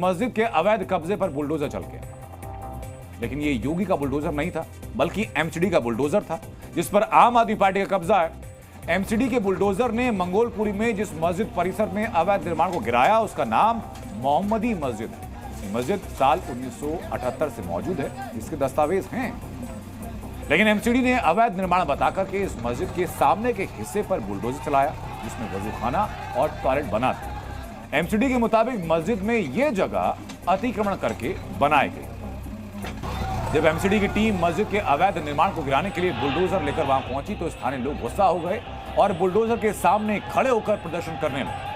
मस्जिद के अवैध कब्जे पर बुलडोजर चल गया। लेकिन ये योगी का बुलडोजर नहीं था, बल्कि एमसीडी का बुलडोजर था, जिस पर आम आदमी पार्टी का कब्जा है। एमसीडी के बुलडोजर ने मंगोलपुरी में जिस मस्जिद परिसर में अवैध निर्माण को गिराया, उसका नाम मोहम्मदी मस्जिद है। ये मस्जिद साल 1978 से मौजूद है, इसके दस्तावेज हैं। लेकिन एमसीडी ने अवैध निर्माण बताकर के इस मस्जिद के सामने के हिस्से पर बुलडोजर चलाया, जिसमें वजूखाना और टॉयलेट बना था। एमसीडी के मुताबिक मस्जिद में यह जगह अतिक्रमण करके बनाई गई। जब एमसीडी की टीम मस्जिद के अवैध निर्माण को गिराने के लिए बुलडोजर लेकर वहां पहुंची तो स्थानीय लोग गुस्सा हो गए और बुलडोजर के सामने खड़े होकर प्रदर्शन करने लगे।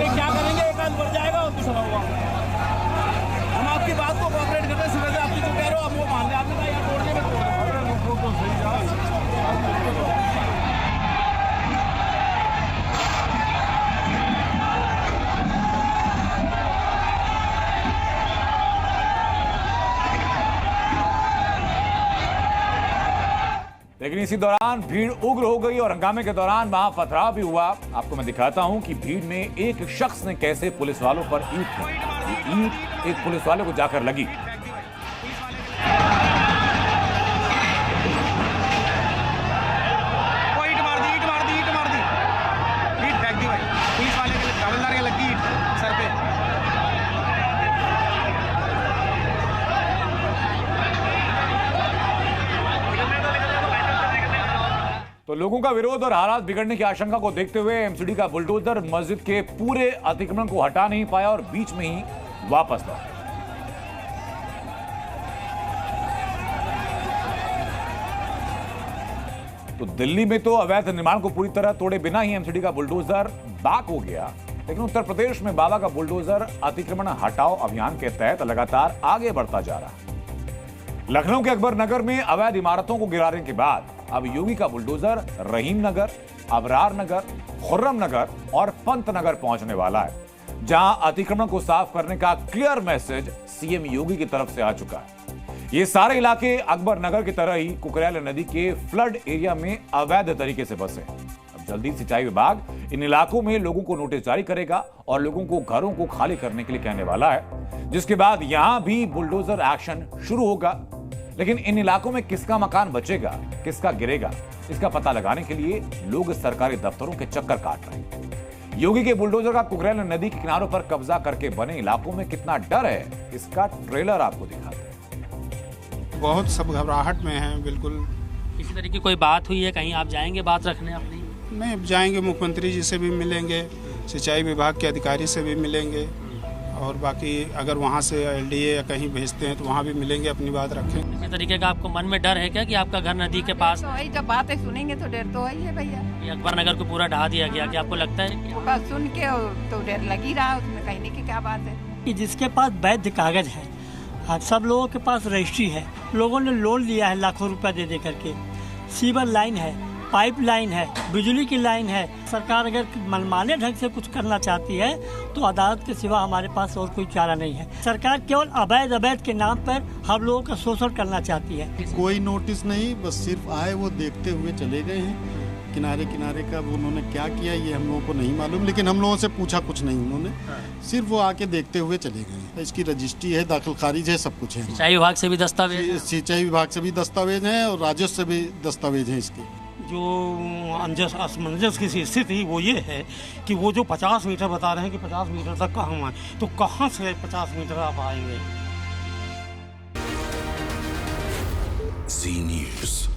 क्या करेंगे, एक आध बढ़ जाएगा और कुछ होगा। हम आपकी बात को कोऑपरेट कर रहे हैं, सुबह से आप जो कह रहे हो आप वो मान ले। आपने कहा यार तोड़ने में तोड़ लेकिन इसी दौरान भीड़ उग्र हो गई और हंगामे के दौरान वहां पथराव भी हुआ। आपको मैं दिखाता हूं कि भीड़ में एक शख्स ने कैसे पुलिस वालों पर ईंट फेंकी। ईंट एक पुलिस वाले को जाकर लगी। तो लोगों का विरोध और हालात बिगड़ने की आशंका को देखते हुए एमसीडी का बुलडोजर मस्जिद के पूरे अतिक्रमण को हटा नहीं पाया और बीच में ही वापस लौटा। तो दिल्ली में तो अवैध निर्माण को पूरी तरह तोड़े बिना ही एमसीडी का बुलडोजर बाक हो गया, लेकिन उत्तर प्रदेश में बाबा का बुलडोजर अतिक्रमण हटाओ अभियान के तहत लगातार आगे बढ़ता जा रहा है। लखनऊ के अकबर नगर में अवैध इमारतों को गिराने के बाद अब योगी का बुलडोजर रहीम नगर, अबरार नगर, खुर्रम नगर और पंत नगर पहुंचने वाला है, जहां अतिक्रमण को साफ करने का क्लियर मैसेज सीएम योगी की तरफ से आ चुका है। ये सारे इलाके अकबर नगर की तरह ही कुकरेल नदी के फ्लड एरिया में अवैध तरीके से बसे। अब जल्दी सिंचाई विभाग इन इलाकों में लोगों को नोटिस जारी करेगा और लोगों को घरों को खाली करने के लिए कहने वाला है, जिसके बाद यहां भी बुलडोजर एक्शन शुरू होगा। लेकिन इन इलाकों में किसका मकान बचेगा, किसका गिरेगा, इसका पता लगाने के लिए लोग सरकारी दफ्तरों के चक्कर काट रहे हैं। योगी के बुलडोजर का कुकरेल नदी के किनारों पर कब्जा करके बने इलाकों में कितना डर है, इसका ट्रेलर आपको दिखाते हैं। बहुत सब घबराहट में हैं। बिल्कुल इसी तरह की कोई बात हुई है, कहीं आप जाएंगे बात रखने अपनी? नहीं, जाएंगे, मुख्यमंत्री जी से भी मिलेंगे, सिंचाई विभाग के अधिकारी से भी मिलेंगे और बाकी अगर वहाँ से एलडीए या कहीं भेजते हैं तो वहाँ भी मिलेंगे, अपनी बात रखें। इसी तरीके का आपको मन में डर है क्या कि आपका घर नदी के पास? तो वही जब बातें सुनेंगे तो डर तो वही है भैया। ये अकबर नगर को पूरा ढहा दिया गया, क्या आपको लगता है कि बस सुन के तो डर लग ही रहा है, उसमें कहने की क्या बात है। कि जिसके पास वैध कागज है, आज सब लोगों के पास रजिस्ट्री है, लोगों ने लोन लिया है लाखों रुपया दे दे करके, सीवर लाइन है, पाइप लाइन है, बिजली की लाइन है। सरकार अगर मनमाने ढंग से कुछ करना चाहती है तो अदालत के सिवा हमारे पास और कोई चारा नहीं है। सरकार केवल अवैध के नाम पर हम लोगों का शोषण करना चाहती है। कोई नोटिस नहीं, बस सिर्फ आए वो देखते हुए चले गए हैं। किनारे किनारे का उन्होंने क्या किया ये हम लोगों को नहीं मालूम, लेकिन हम लोगों से पूछा कुछ नहीं उन्होंने, सिर्फ वो आके देखते हुए चले गए। इसकी रजिस्ट्री है, दाखिल खारिज है, सब कुछ है। सिंचाई विभाग से भी दस्तावेज? सिंचाई विभाग से भी दस्तावेज हैं और राजस्व से भी दस्तावेज हैं इसके। जो असमंजस की स्थिति वो ये है कि वो जो 50 मीटर बता रहे हैं कि 50 मीटर तक कहाँ आए, तो कहाँ से 50 मीटर आप आएंगे? सी न्यूज़।